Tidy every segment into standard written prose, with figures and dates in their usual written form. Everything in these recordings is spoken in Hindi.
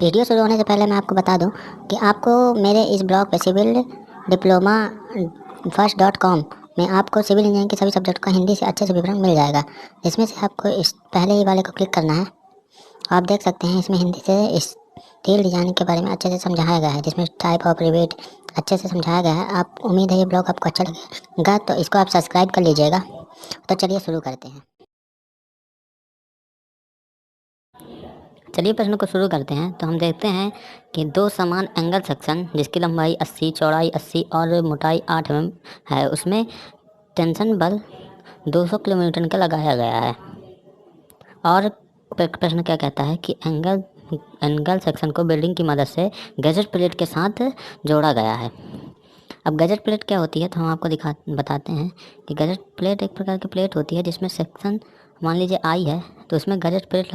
वीडियो शुरू होने से पहले मैं आपको बता दूं कि आपको मेरे इस ब्लॉग पे सिविल डिप्लोमा फर्स्ट.com में आपको सिविल इंजीनियरिंग के सभी सब्जेक्ट का हिंदी से अच्छे से विवरण मिल जाएगा, जिसमें से आपको इस पहले ही वाले को क्लिक करना है। आप देख सकते हैं इसमें हिंदी से स्टील डिजाइनिंग के बारे में अच्छे से समझाया गया है, जिसमें टाइप ऑफ रिवेट अच्छे से समझाया गया है। आप उम्मीद है ये ब्लॉग आपको अच्छा लगेगा, तो इसको आप सब्सक्राइब कर लीजिएगा। तो चलिए शुरू करते हैं। चलिए प्रश्न को शुरू करते हैं। तो हम देखते हैं कि दो समान एंगल सेक्शन जिसकी लंबाई 80, चौड़ाई 80 और मोटाई 8 mm है, उसमें टेंशन बल 200 किलोन्यूटन का लगाया गया है। और प्रश्न क्या कहता है कि एंगल सेक्शन को बिल्डिंग की मदद से गैजेट प्लेट के साथ जोड़ा गया है। अब गैजेट प्लेट क्या होती है, तो हम आपको बताते हैं कि गैजेट प्लेट एक प्रकार की प्लेट होती है जिसमें सेक्शन मान लीजिए आई है, तो उसमें गैजेट प्लेट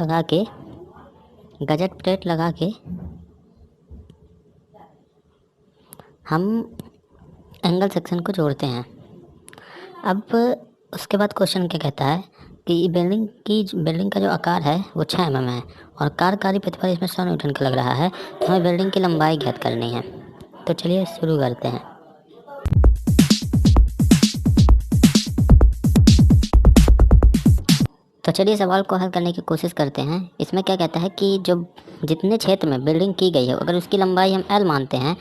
लगा के हम एंगल सेक्शन को जोड़ते हैं। अब उसके बाद क्वेश्चन क्या कहता है कि बिल्डिंग का जो आकार है वो 6 mm है और कार्यकारी प्रतिबल इसमें 100 न्यूटन का लग रहा है। तो हमें बिल्डिंग की लंबाई ज्ञात करनी है। तो चलिए शुरू करते हैं। तो चलिए सवाल को हल करने की कोशिश करते हैं। इसमें क्या कहता है कि जो जितने क्षेत्र में बिल्डिंग की गई है, अगर उसकी लंबाई हम L मानते हैं,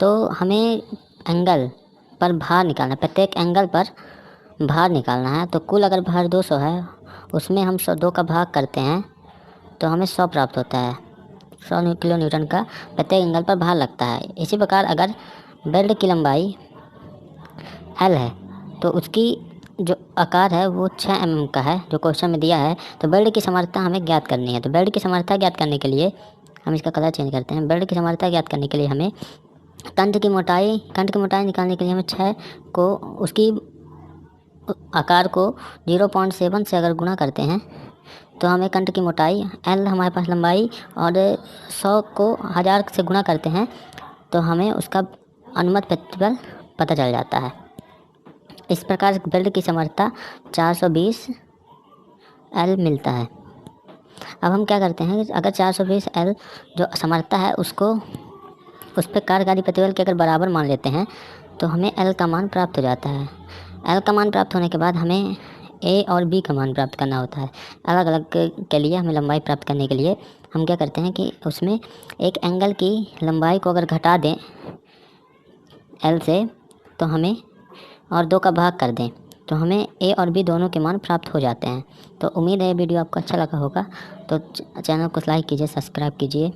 तो हमें एंगल पर भार निकालना है, प्रत्येक एंगल पर भार निकालना है। तो कुल अगर भार 200 है, उसमें हम 102 का भाग करते हैं तो हमें 100 प्राप्त होता है। 100 किलो न्यूटन का प्रत्येक एंगल पर भार लगता है। इसी प्रकार अगर बेल्ट की लंबाई L है तो उसकी जो आकार है वो 6 mm का है, जो क्वेश्चन में दिया है। तो बेल्ट की समर्थता हमें ज्ञात करनी है। तो बेल्ट की समर्थता ज्ञात करने के लिए हम इसका कलर चेंज करते हैं। बेल्ट की समर्थता ज्ञात करने के लिए हमें कंठ की मोटाई निकालने के लिए हमें 6 को उसकी आकार को 0.7 से अगर गुणा करते हैं तो हमें कंठ की मोटाई L हमारे पास लंबाई और 100 को 1000 से गुणा करते हैं तो हमें उसका अनुमत प्रतिबल पता चल जाता है। इस प्रकार बेल्ट की समर्थता 420 L मिलता है। अब हम क्या करते हैं, अगर 420 L जो समर्थता है उसको उस पर कार्यकारी प्रतिबल के अगर बराबर मान लेते हैं तो हमें L का मान प्राप्त हो जाता है। L का मान प्राप्त होने के बाद हमें A और B का मान प्राप्त करना होता है। अलग अलग के लिए हमें लंबाई प्राप्त करने के लिए हम क्या करते हैं कि उसमें एक एंगल की लंबाई को अगर घटा दें L से, तो हमें और 2 का भाग कर दें तो हमें A और B दोनों के मान प्राप्त हो जाते हैं। तो उम्मीद है वीडियो आपको अच्छा लगा होगा। तो चैनल को लाइक कीजिए, सब्सक्राइब कीजिए।